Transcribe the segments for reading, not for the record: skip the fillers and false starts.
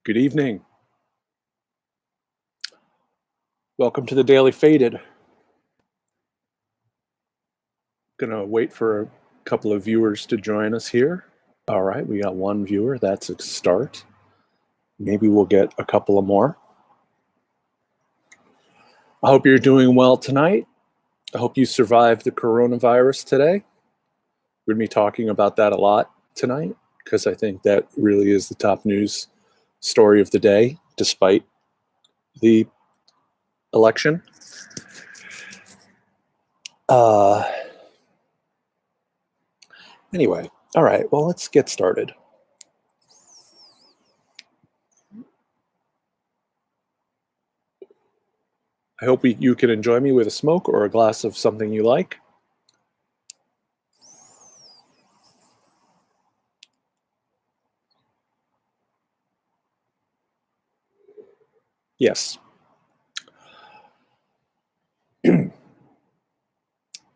Good evening. Welcome to the Daily Faded. Gonna wait for a couple of viewers to join us here. All right, we got one viewer. That's a start. Maybe we'll get a couple of more. I hope you're doing well tonight. I hope you survived the coronavirus today. We're gonna be talking about that a lot tonight because I think that really is the top news story of the day, despite the election. Anyway, all right, well, let's get started. I hope you can enjoy me with a smoke or a glass of something you like. Yes.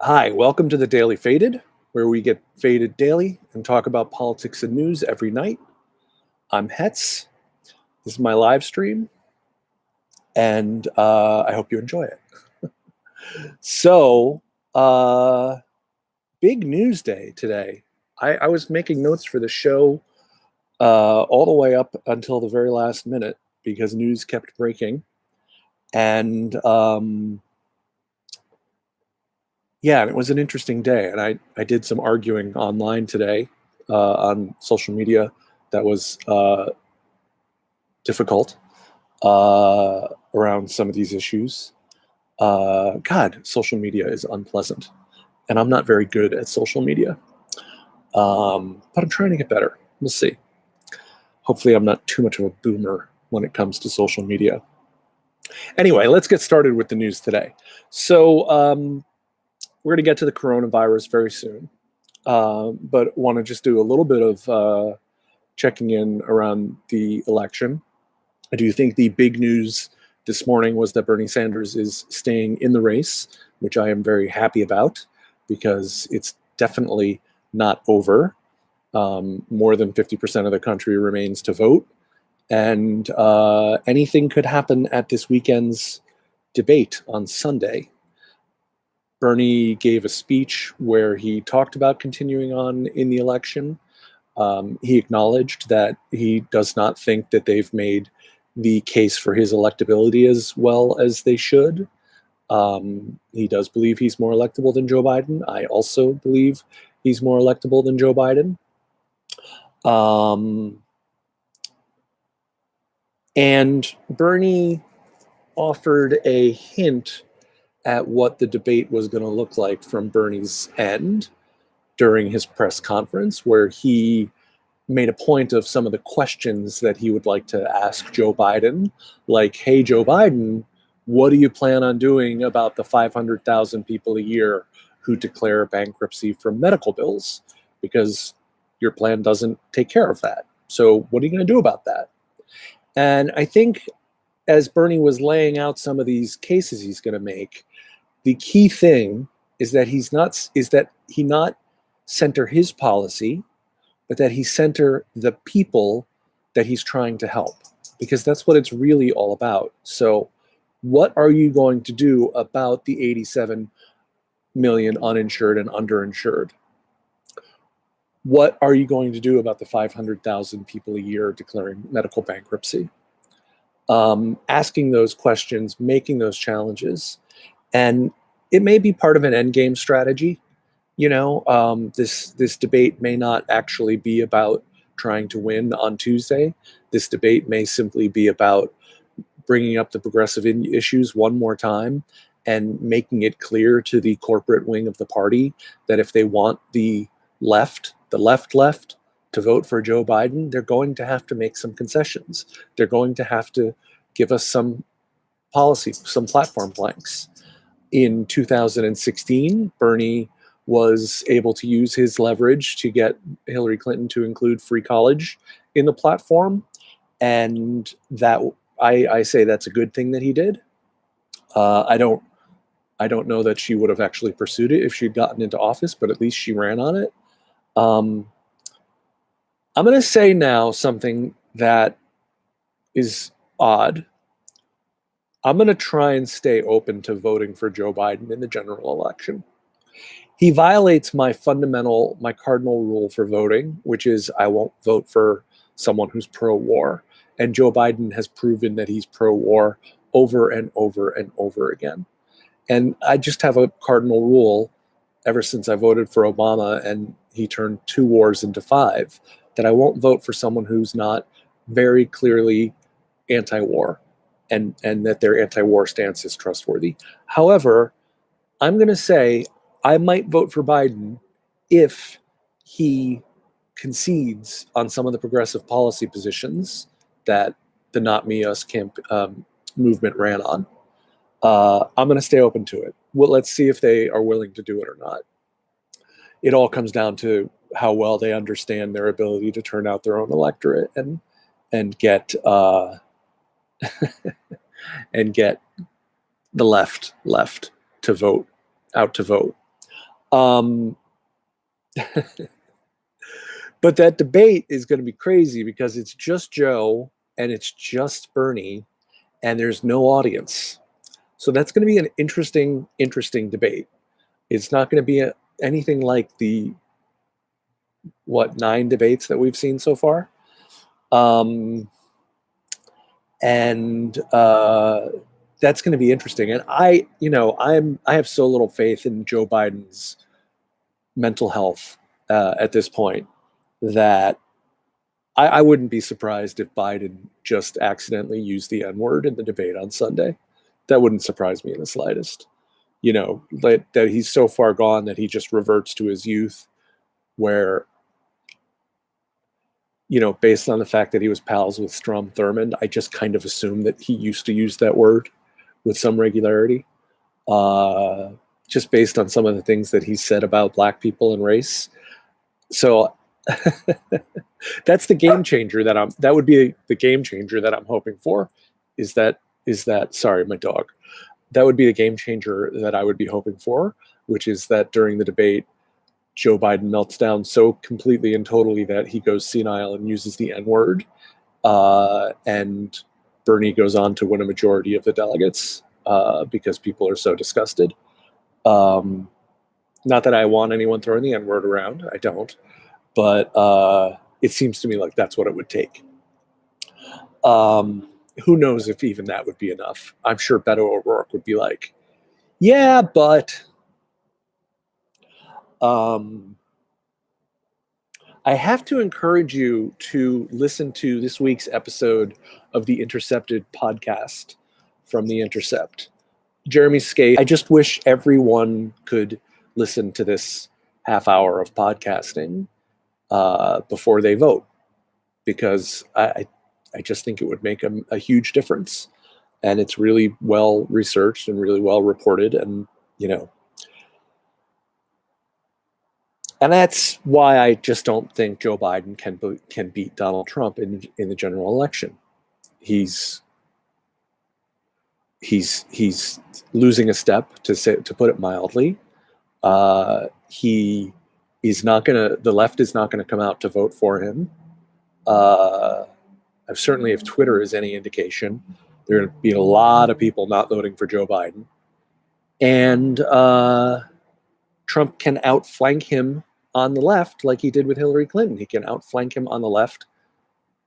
Hi, welcome to the Daily Faded, where we get faded daily and talk about politics and news every night. I'm Hetz. This is my live stream, and I hope you enjoy it. So, big news day today. I was making notes for the show all the way up until the very last minute because news kept breaking. And yeah, it was an interesting day. And I did some arguing online today on social media that was difficult around some of these issues. God, social media is unpleasant. And I'm not very good at social media. But I'm trying to get better. We'll see. Hopefully I'm not too much of a boomer when it comes to social media. Anyway, let's get started with the news today. So we're going to get to the coronavirus very soon. But want to just do a little bit of checking in around the election. I do think the big news this morning was that Bernie Sanders is staying in the race, which I am very happy about because it's definitely not over. More than 50% of the country remains to vote. And anything could happen at this weekend's debate on Sunday. Bernie gave a speech where he talked about continuing on in the election. He acknowledged that he does not think that they've made the case for his electability as well as they should. He does believe he's more electable than Joe Biden. I also believe he's more electable than Joe Biden. And Bernie offered a hint at what the debate was going to look like from Bernie's end during his press conference, where he made a point of some of the questions that he would like to ask Joe Biden, like, hey, Joe Biden, what do you plan on doing about the 500,000 people a year who declare bankruptcy from medical bills? Because your plan doesn't take care of that. So what are you going to do about that? And I think as Bernie was laying out some of these cases he's going to make, the key thing is that he not center his policy, but that he center the people that he's trying to help, because that's what it's really all about. So what are you going to do about the 87 million uninsured and underinsured? What are you going to do about the 500,000 people a year declaring medical bankruptcy? Asking those questions, making those challenges. And it may be part of an endgame strategy. You know, this debate may not actually be about trying to win on Tuesday. This debate may simply be about bringing up the progressive issues one more time and making it clear to the corporate wing of the party that if they want the left to vote for Joe Biden, they're going to have to make some concessions. They're going to have to give us some policy, some platform planks. In 2016, Bernie was able to use his leverage to get Hillary Clinton to include free college in the platform. And that I say that's a good thing that he did. I don't know that she would have actually pursued it if she'd gotten into office, but at least she ran on it. I'm going to say now something that is odd. I'm going to try and stay open to voting for Joe Biden in the general election. He violates my cardinal rule for voting, which is I won't vote for someone who's pro-war. And Joe Biden has proven that he's pro-war over and over and over again. And I just have a cardinal rule ever since I voted for Obama and he turned 2 wars into 5, that I won't vote for someone who's not very clearly anti-war and that their anti-war stance is trustworthy. However, I'm going to say I might vote for Biden if he concedes on some of the progressive policy positions that the Not Me Us movement ran on. I'm going to stay open to it. Well, let's see if they are willing to do it or not. It all comes down to how well they understand their ability to turn out their own electorate and get and get the left to vote out to vote. But that debate is going to be crazy because it's just Joe and it's just Bernie and there's no audience. So that's going to be an interesting debate. It's not going to be anything like the 9 debates that we've seen so far. That's going to be interesting. And I have so little faith in Joe Biden's mental health at this point that I wouldn't be surprised if Biden just accidentally used the N-word in the debate on Sunday. That wouldn't surprise me in the slightest. That he's so far gone that he just reverts to his youth where, based on the fact that he was pals with Strom Thurmond, I just kind of assume that he used to use that word with some regularity, just based on some of the things that he said about Black people and race. So that's the game changer that would be the game changer that I'm hoping for, is that, sorry, my dog. That would be the game changer that I would be hoping for, which is that during the debate, Joe Biden melts down so completely and totally that he goes senile and uses the N-word, and Bernie goes on to win a majority of the delegates because people are so disgusted. Not that I want anyone throwing the N-word around. I don't. But it seems to me like that's what it would take. Who knows if even that would be enough? I'm sure Beto O'Rourke would be like, yeah, but I have to encourage you to listen to this week's episode of the Intercepted podcast from The Intercept. Jeremy Skate, I just wish everyone could listen to this half hour of podcasting before they vote, because I just think it would make a huge difference. And it's really well researched and really well reported. And, and that's why I just don't think Joe Biden can beat Donald Trump in the general election. He's losing a step, to put it mildly. The left is not gonna come out to vote for him. Certainly, if Twitter is any indication, there are going to be a lot of people not voting for Joe Biden. And Trump can outflank him on the left like he did with Hillary Clinton. He can outflank him on the left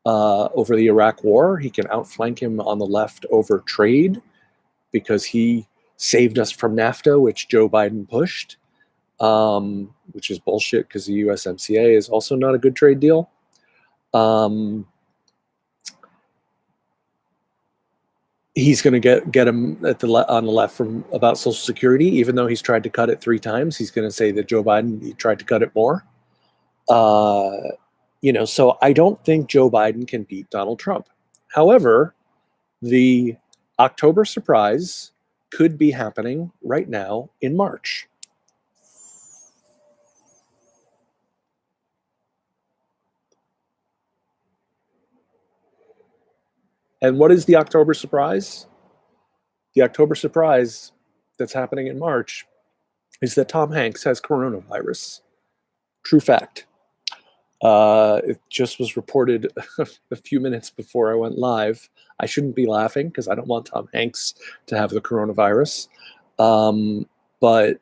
over the Iraq War. He can outflank him on the left over trade because he saved us from NAFTA, which Joe Biden pushed, which is bullshit because the USMCA is also not a good trade deal. He's going to get him on the left from about Social Security, even though he's tried to cut it 3 times. He's going to say that Joe Biden, he tried to cut it more. So I don't think Joe Biden can beat Donald Trump. However, the October surprise could be happening right now in March. And what is the October surprise? The October surprise that's happening in March is that Tom Hanks has coronavirus. True fact. It just was reported a few minutes before I went live. I shouldn't be laughing because I don't want Tom Hanks to have the coronavirus. But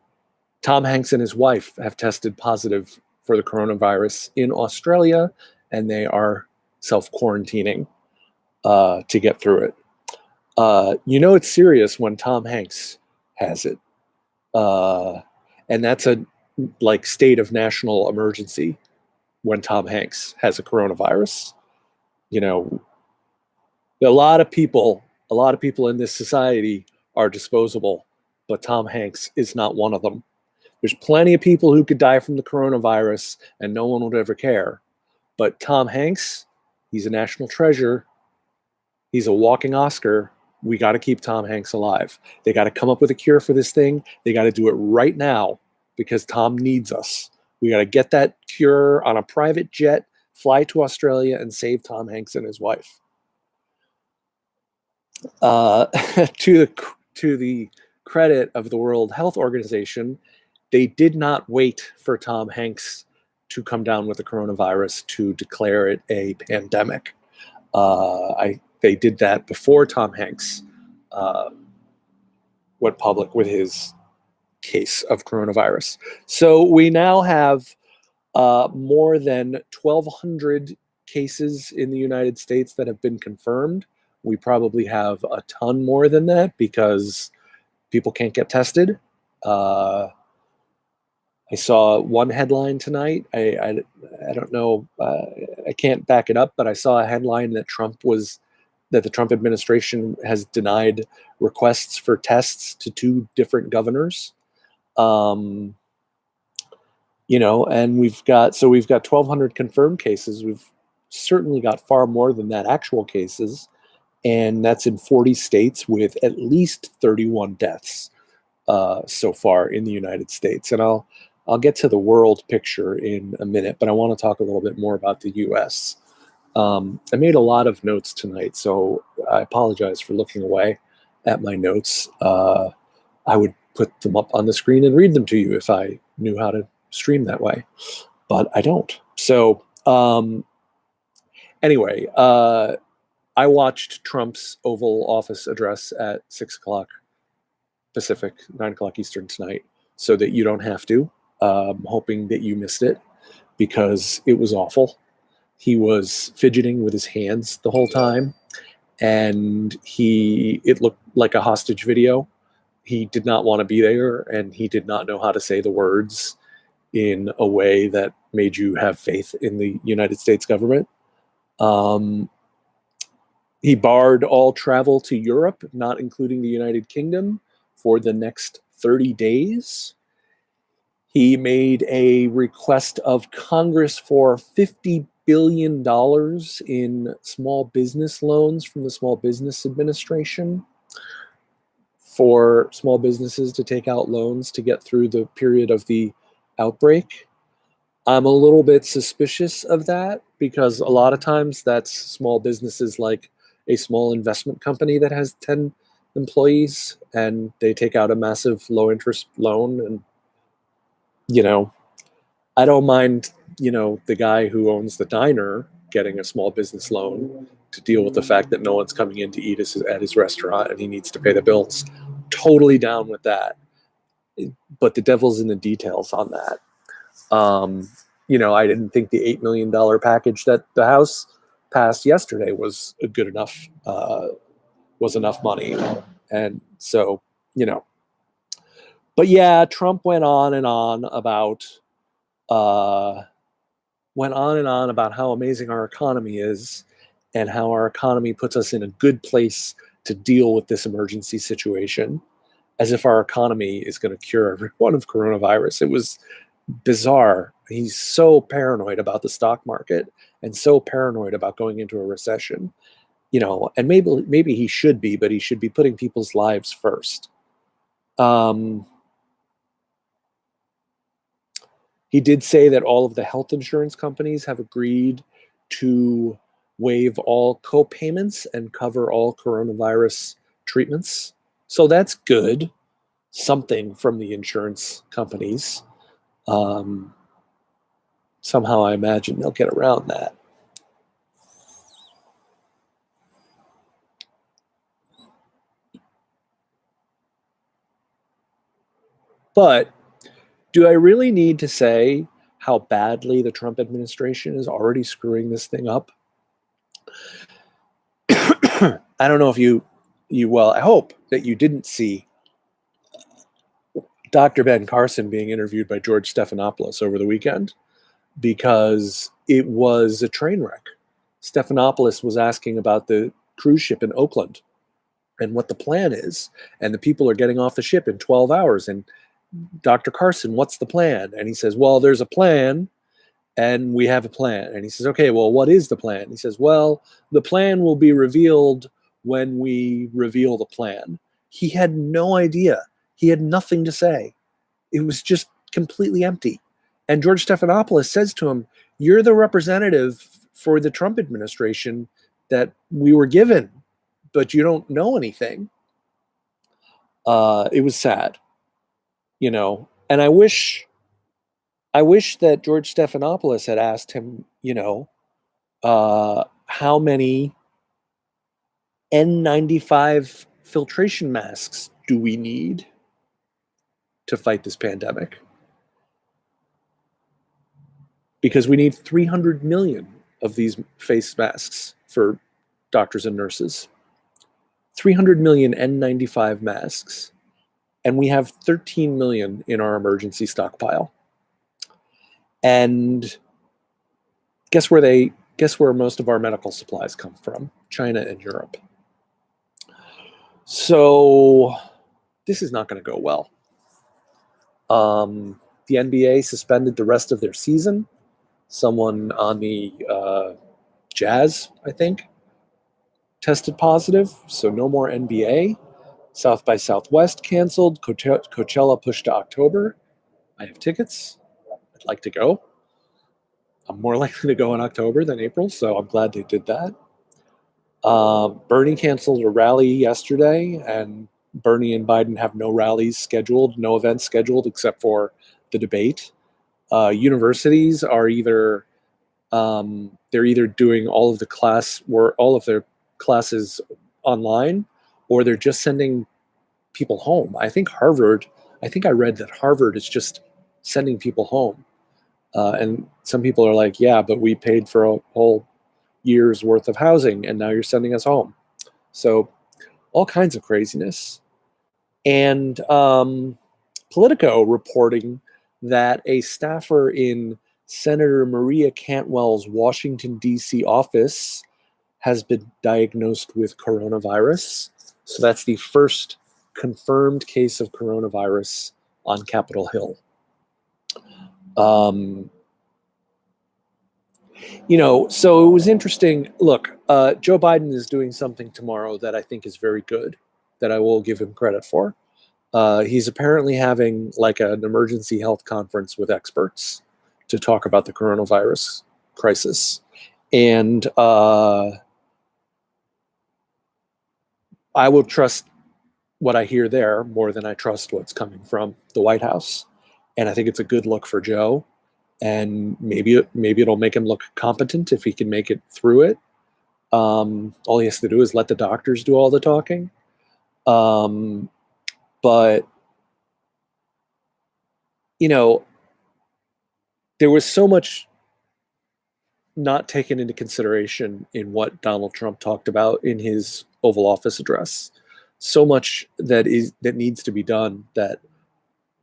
Tom Hanks and his wife have tested positive for the coronavirus in Australia, and they are self-quarantining to get through it. It's serious when Tom Hanks has it. And that's a state of national emergency when Tom Hanks has a coronavirus. A lot of people in this society are disposable, but Tom Hanks is not one of them. There's plenty of people who could die from the coronavirus and no one would ever care. But Tom Hanks, he's a national treasure. He's a walking Oscar. We got to keep Tom Hanks alive. They got to come up with a cure for this thing. They got to do it right now because Tom needs us. We got to get that cure on a private jet, fly to Australia, and save Tom Hanks and his wife. To the credit of the World Health Organization, they did not wait for Tom Hanks to come down with the coronavirus to declare it a pandemic. They did that before Tom Hanks went public with his case of coronavirus. So we now have more than 1,200 cases in the United States that have been confirmed. We probably have a ton more than that because people can't get tested. I saw one headline tonight. I don't know. I can't back it up, but I saw a headline that the Trump administration has denied requests for tests to 2 different governors. And we've got 1,200 confirmed cases. We've certainly got far more than that actual cases, and that's in 40 states with at least 31 deaths so far in the United States. And I'll get to the world picture in a minute, but I want to talk a little bit more about the U.S. I made a lot of notes tonight, so I apologize for looking away at my notes. I would put them up on the screen and read them to you if I knew how to stream that way, but I don't. So anyway, I watched Trump's Oval Office address at 6 o'clock Pacific, 9 o'clock Eastern tonight, so that you don't have to. Hoping that you missed it because it was awful. He was fidgeting with his hands the whole time, and it looked like a hostage video. He did not want to be there, and he did not know how to say the words in a way that made you have faith in the United States government. He barred all travel to Europe, not including the United Kingdom, for the next 30 days. He made a request of Congress for $50 billion in small business loans from the Small Business Administration for small businesses to take out loans to get through the period of the outbreak. I'm a little bit suspicious of that because a lot of times that's small businesses like a small investment company that has 10 employees and they take out a massive low interest loan. And, I don't mind, the guy who owns the diner getting a small business loan to deal with the fact that no one's coming in to eat at his restaurant and he needs to pay the bills. Totally down with that. But the devil's in the details on that. I didn't think the $8 million package that the House passed yesterday was good enough, was enough money. And so, but yeah, Trump went on and on about how amazing our economy is and how our economy puts us in a good place to deal with this emergency situation, as if our economy is going to cure everyone of coronavirus. It was bizarre. He's so paranoid about the stock market and so paranoid about going into a recession, and maybe he should be, but he should be putting people's lives first. He did say that all of the health insurance companies have agreed to waive all co-payments and cover all coronavirus treatments. So that's good. Something from the insurance companies. somehow I imagine they'll get around that. But do I really need to say how badly the Trump administration is already screwing this thing up? I don't know if you well, I hope that you didn't see Dr. Ben Carson being interviewed by George Stephanopoulos over the weekend, because it was a train wreck. Stephanopoulos was asking about the cruise ship in Oakland and what the plan is, and the people are getting off the ship in 12 hours. And Dr. Carson, what's the plan? And he says, well, there's a plan, and we have a plan. And he says, okay, well, what is the plan? He says, well, the plan will be revealed when we reveal the plan. He had no idea. He had nothing to say. It was just completely empty. And George Stephanopoulos says to him, you're the representative for the Trump administration that we were given, but you don't know anything. It was sad, and I wish that George Stephanopoulos had asked him, how many N95 filtration masks do we need to fight this pandemic? Because we need 300 million of these face masks for doctors and nurses. 300 million N95 masks. And we have 13 million in our emergency stockpile. And guess where most of our medical supplies come from? China and Europe. So this is not going to go well. The NBA suspended the rest of their season. Someone on the Jazz, I think, tested positive, so no more NBA. South by Southwest canceled. Coachella pushed to October. I have tickets. I'd like to go. I'm more likely to go in October than April, so I'm glad they did that. Bernie canceled a rally yesterday, and Bernie and Biden have no rallies scheduled, no events scheduled except for the debate. Universities are either doing all of their classes online, or they're just sending people home. I think I read that Harvard is just sending people home. And some people are like, yeah, but we paid for a whole year's worth of housing, and now you're sending us home. So all kinds of craziness. And Politico reporting that a staffer in Senator Maria Cantwell's Washington, D.C. office has been diagnosed with coronavirus. So that's the first confirmed case of coronavirus on Capitol Hill. So it was interesting. Look, Joe Biden is doing something tomorrow that I think is very good, that I will give him credit for. He's apparently having like an emergency health conference with experts to talk about the coronavirus crisis. And I will trust what I hear there more than I trust what's coming from the White House. And I think it's a good look for Joe. And maybe it'll make him look competent if he can make it through it. All he has to do is let the doctors do all the talking. But, there was so much not taken into consideration in what Donald Trump talked about in his Oval Office address. So much that needs to be done that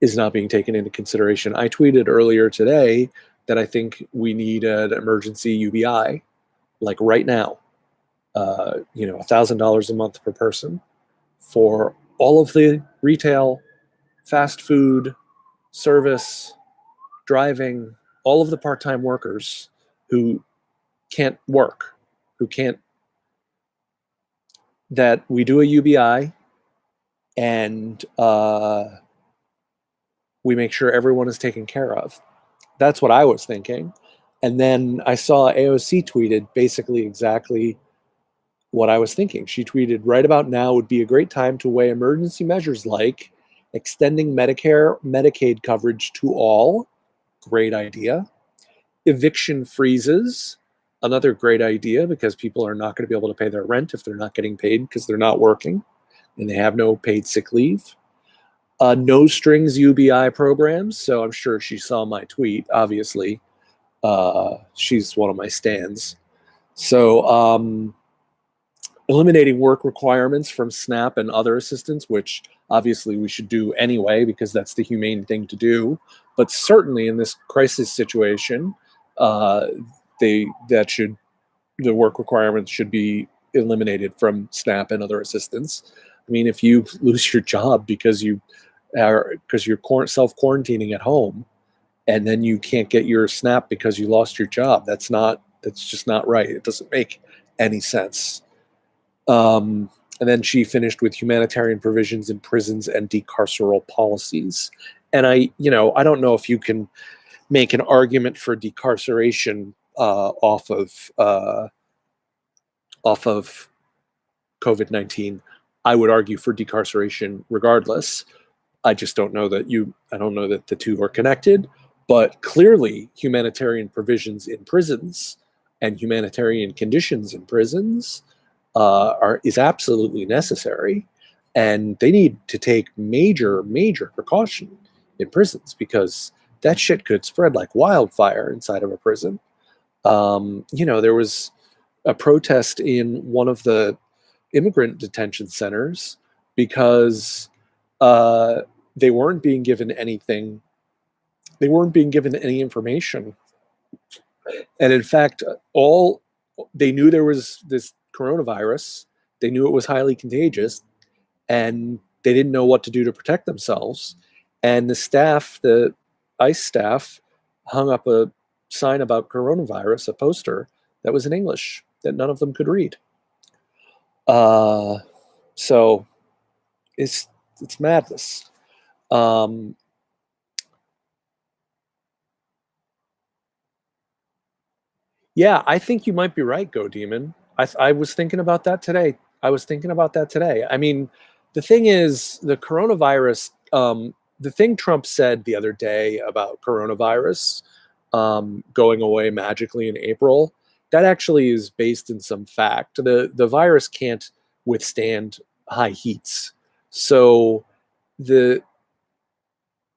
is not being taken into consideration. I tweeted earlier today that I think we need an emergency UBI, like right now, $1,000 a month per person for all of the retail, fast food, service, driving, all of the part-time workers who can't work, that we do a UBI and we make sure everyone is taken care of. That's what I was thinking. And then I saw AOC tweeted basically exactly what I was thinking. She tweeted, right about now would be a great time to weigh emergency measures like extending Medicare, Medicaid coverage to all. Great idea. Eviction freezes, another great idea because people are not going to be able to pay their rent if they're not getting paid because they're not working and they have no paid sick leave. No strings UBI programs. So I'm sure she saw my tweet. Obviously, she's one of my stans. So eliminating work requirements from SNAP and other assistance, which obviously we should do anyway because that's the humane thing to do. But certainly in this crisis situation, the work requirements should be eliminated from SNAP and other assistance. I mean, if you lose your job because you're self quarantining at home, and then you can't get your SNAP because you lost your job, that's just not right. It doesn't make any sense. And then she finished with humanitarian provisions in prisons and decarceral policies. And I don't know if you can make an argument for decarceration off of COVID-19. I would argue for decarceration regardless. I don't know that the two are connected, but clearly humanitarian provisions in prisons and humanitarian conditions in prisons is absolutely necessary, and they need to take major precaution in prisons because that shit could spread like wildfire inside of a prison. There was a protest in one of the immigrant detention centers because they weren't being given anything. They weren't being given any information, and in fact, they knew there was this coronavirus. They knew it was highly contagious, and they didn't know what to do to protect themselves. And the ICE staff, hung up a sign about coronavirus, a poster that was in English that none of them could read. So it's madness. Yeah, I think you might be right, Go Demon. I was thinking about that today. I mean, the thing is, the coronavirus, the thing Trump said the other day about coronavirus going away magically in April, that actually is based in some fact. The virus can't withstand high heats. So the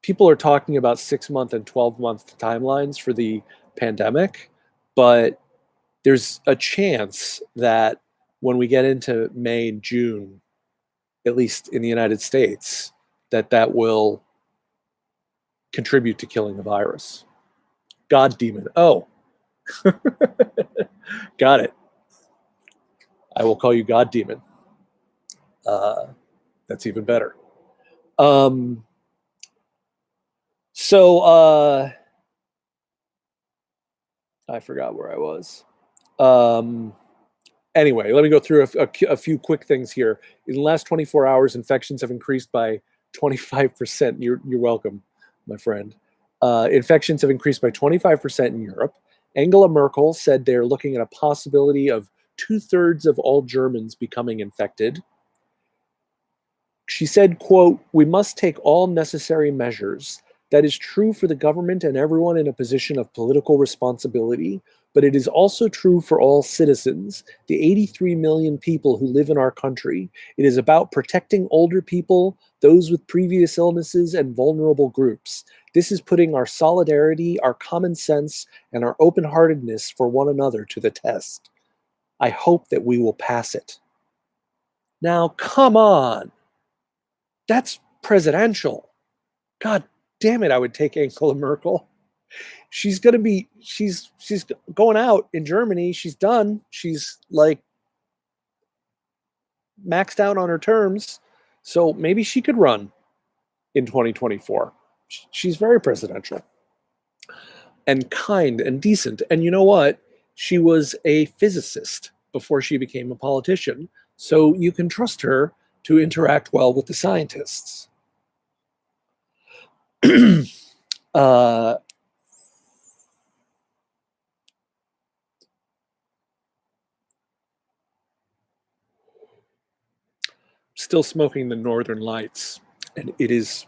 people are talking about 6-month and 12-month timelines for the pandemic, but there's a chance that when we get into May and June, at least in the United States, that will contribute to killing the virus. God Demon. Oh, got it. I will call you God Demon. That's even better. So I forgot where I was. Anyway, let me go through a few quick things here. In the last 24 hours, infections have increased by 25%. You're welcome, my friend. Infections have increased by 25% in Europe. Angela Merkel said they're looking at a possibility of 2/3 of all Germans becoming infected. She said, quote, "We must take all necessary measures. That is true for the government and everyone in a position of political responsibility, but it is also true for all citizens, the 83 million people who live in our country. It is about protecting older people, those with previous illnesses, and vulnerable groups. This is putting our solidarity, our common sense, and our open-heartedness for one another to the test. I hope that we will pass it." Now, come on. That's presidential. God damn it, I would take Angela Merkel. She's going out in Germany. She's done. She's like maxed out on her terms. So maybe she could run in 2024. She's very presidential and kind and decent. And you know what? She was a physicist before she became a politician. So you can trust her to interact well with the scientists. Still smoking the Northern Lights, and it is,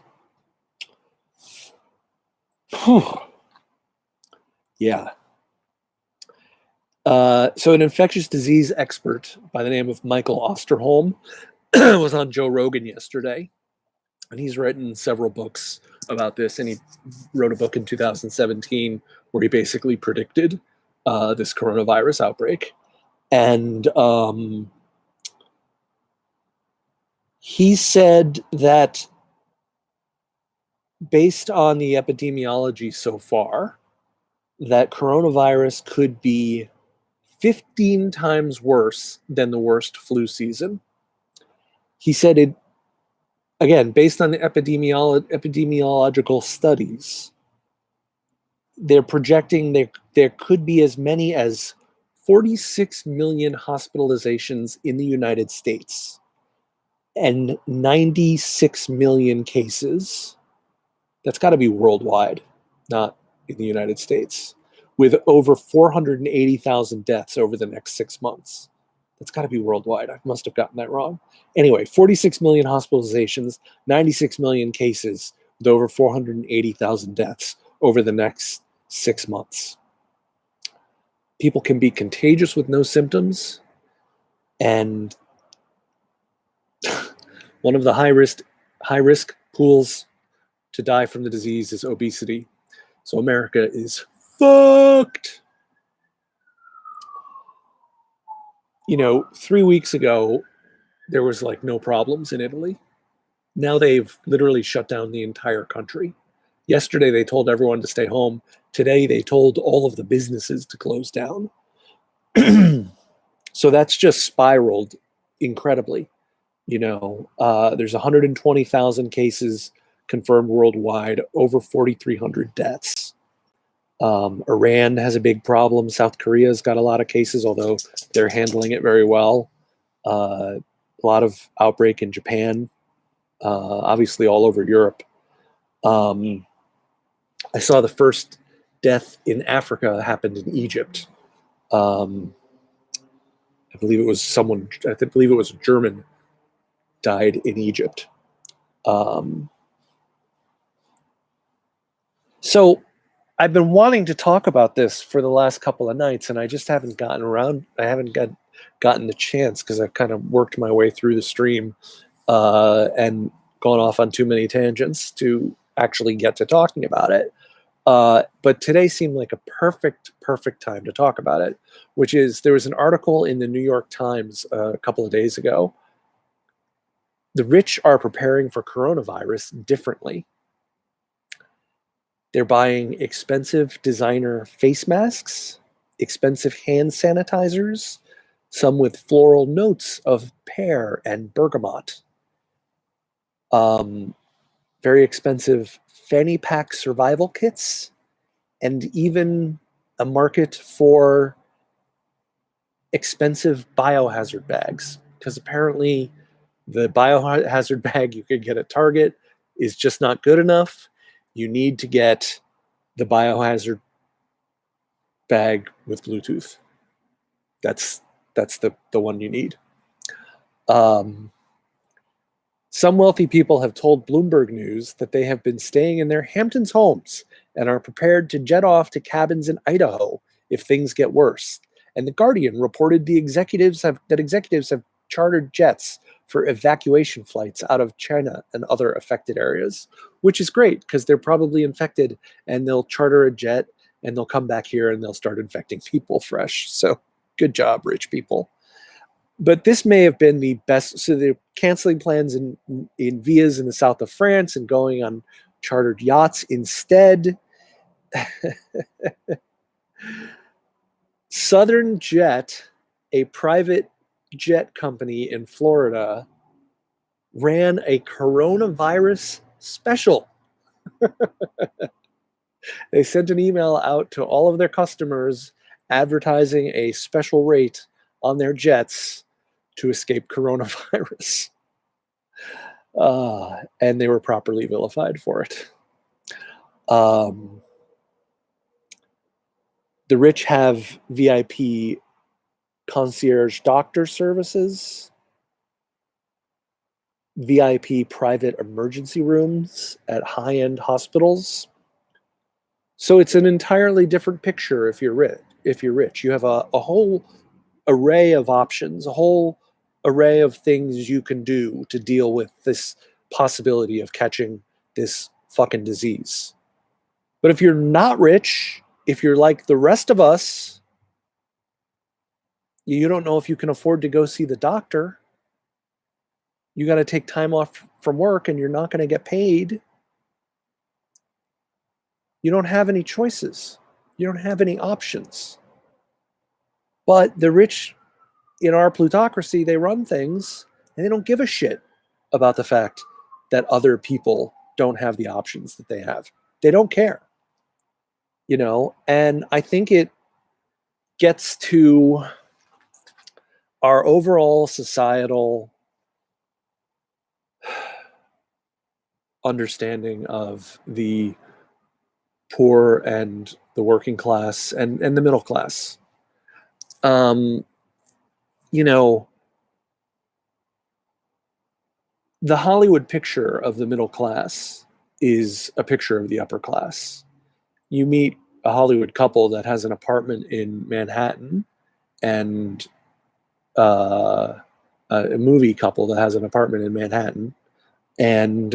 yeah. So an infectious disease expert by the name of Michael Osterholm was on Joe Rogan yesterday, and he's written several books about this, and he wrote a book in 2017 where he basically predicted this coronavirus outbreak. And he said that based on the epidemiology so far, that coronavirus could be 15 times worse than the worst flu season. He said it, again, based on the epidemiological studies, they're projecting there could be as many as 46 million hospitalizations in the United States and 96 million cases. That's got to be worldwide, not in the United States, with over 480,000 deaths over the next 6 months. That's got to be worldwide. I must have gotten that wrong. Anyway, 46 million hospitalizations, 96 million cases, with over 480,000 deaths over the next 6 months. People can be contagious with no symptoms, and one of the high risk pools to die from the disease is obesity. So America is fucked. 3 weeks ago, there was like no problems in Italy. Now they've literally shut down the entire country. Yesterday, they told everyone to stay home. Today, they told all of the businesses to close down. So that's just spiraled incredibly. There's 120,000 cases confirmed worldwide, over 4,300 deaths. Iran has a big problem. South Korea's got a lot of cases, although they're handling it very well. A lot of outbreak in Japan, obviously all over Europe. I saw the first death in Africa happened in Egypt. I believe it was a German died in Egypt. So I've been wanting to talk about this for the last couple of nights, and I just haven't gotten around. I haven't gotten the chance because I've kind of worked my way through the stream and gone off on too many tangents to actually get to talking about it. But today seemed like a perfect time to talk about it, which is there was an article in the New York Times a couple of days ago. The rich are preparing for coronavirus differently. They're buying expensive designer face masks, expensive hand sanitizers, some with floral notes of pear and bergamot. Very expensive fanny pack survival kits, and even a market for expensive biohazard bags. Because apparently the biohazard bag you could get at Target is just not good enough. You need to get the biohazard bag with Bluetooth. That's the one you need. Some wealthy people have told Bloomberg News that they have been staying in their Hamptons homes and are prepared to jet off to cabins in Idaho if things get worse. And The Guardian reported that executives have chartered jets for evacuation flights out of China and other affected areas, which is great because they're probably infected and they'll charter a jet and they'll come back here and they'll start infecting people fresh. So good job, rich people. But this may have been the best. So they're canceling plans in villas in the south of France and going on chartered yachts instead. Southern Jet, a private jet company in Florida, ran a coronavirus special. They sent an email out to all of their customers advertising a special rate on their jets to escape coronavirus. And they were properly vilified for it. The rich have VIP concierge doctor services, VIP private emergency rooms at high-end hospitals. So it's an entirely different picture if you're rich. you're rich. You have a whole array of options, a whole array of things you can do to deal with this possibility of catching this fucking disease. But if you're not rich, if you're like the rest of us, you don't know if you can afford to go see the doctor. You got to take time off from work and you're not going to get paid. You don't have any choices. You don't have any options. But the rich in our plutocracy, they run things and they don't give a shit about the fact that other people don't have the options that they have. They don't care. And I think it gets to our overall societal understanding of the poor and the working class and the middle class. The Hollywood picture of the middle class is a picture of the upper class. You meet a Hollywood couple that has an apartment in Manhattan and a movie couple that has an apartment in Manhattan, and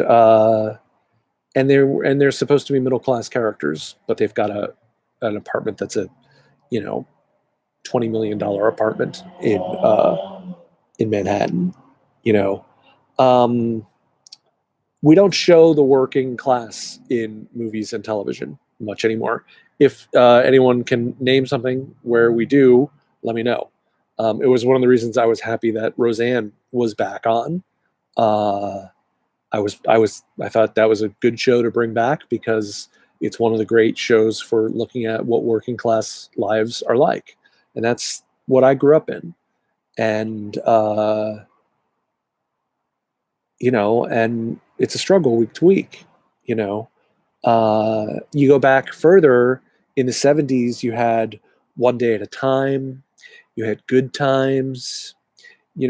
they're supposed to be middle class characters, but they've got an apartment that's a $20 million apartment in Manhattan. We don't show the working class in movies and television much anymore. If anyone can name something where we do, let me know. It was one of the reasons I was happy that Roseanne was back on. I thought that was a good show to bring back because it's one of the great shows for looking at what working class lives are like. And that's what I grew up in. And, and it's a struggle week to week, You go back further in the 70s, you had One Day at a Time, you had Good Times, what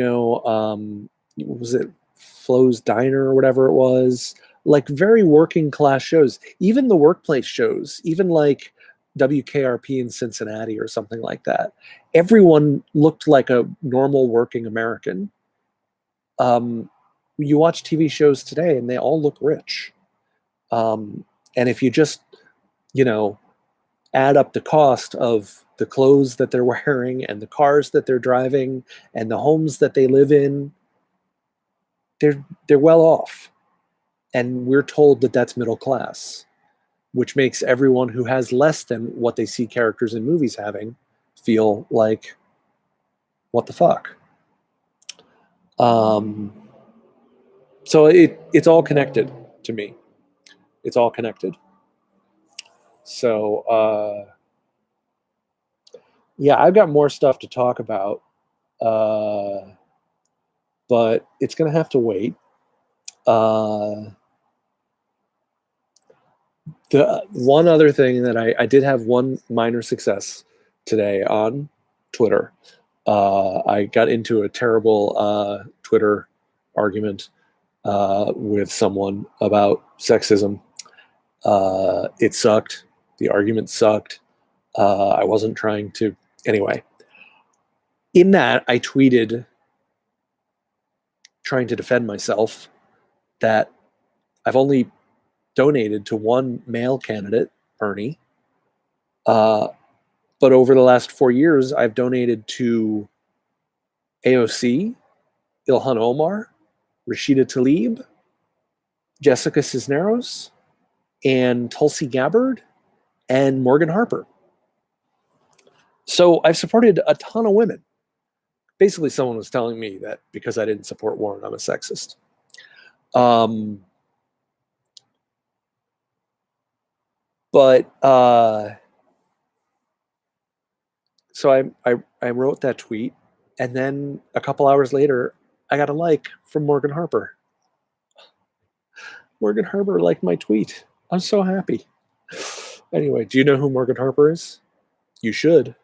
was it? Flo's Diner or whatever it was, like very working class shows, even the workplace shows, even like WKRP in Cincinnati or something like that. Everyone looked like a normal working American. You watch TV shows today and they all look rich. And if you just, add up the cost of the clothes that they're wearing and the cars that they're driving and the homes that they live in, they're well off. And we're told that that's middle class, which makes everyone who has less than what they see characters in movies having feel like, what the fuck? So it's all connected to me. It's all connected. So, yeah, I've got more stuff to talk about, but it's going to have to wait. The one other thing that I did have one minor success today on Twitter. I got into a terrible Twitter argument with someone about sexism. It sucked. The argument sucked. I wasn't trying to. Anyway, in that, I tweeted, trying to defend myself, that I've only donated to one male candidate, Bernie. But over the last 4 years, I've donated to AOC, Ilhan Omar, Rashida Tlaib, Jessica Cisneros, and Tulsi Gabbard, and Morgan Harper. So I've supported a ton of women. Basically, someone was telling me that because I didn't support Warren, I'm a sexist. So I wrote that tweet, and then a couple hours later, I got a like from Morgan Harper. Morgan Harper liked my tweet. I'm so happy. Anyway, do you know who Morgan Harper is? You should.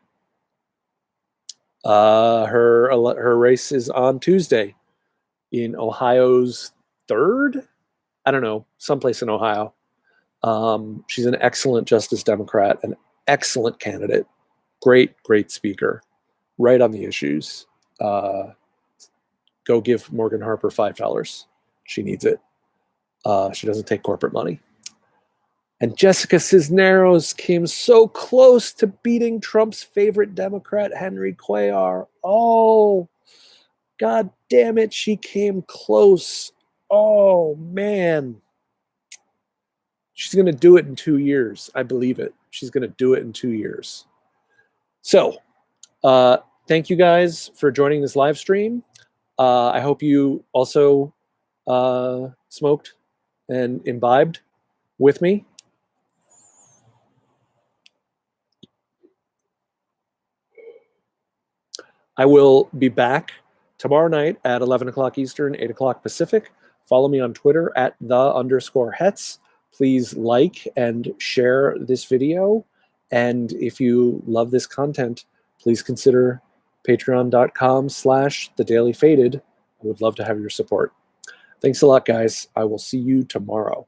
Her race is on Tuesday in Ohio's 3rd. I don't know, someplace in Ohio. She's an excellent Justice Democrat, an excellent candidate. Great speaker, right on the issues. Go give Morgan Harper $5. She needs it. She doesn't take corporate money. And Jessica Cisneros came so close to beating Trump's favorite Democrat, Henry Cuellar. Oh, God damn it, she came close. Oh, man. She's going to do it in 2 years. I believe it. She's going to do it in 2 years. So, thank you guys for joining this live stream. I hope you also smoked and imbibed with me. I will be back tomorrow night at 11 o'clock Eastern, 8 o'clock Pacific. Follow me on Twitter at @the_Hetz. Please like and share this video. And if you love this content, please consider patreon.com/thedailyfaded. I would love to have your support. Thanks a lot, guys. I will see you tomorrow.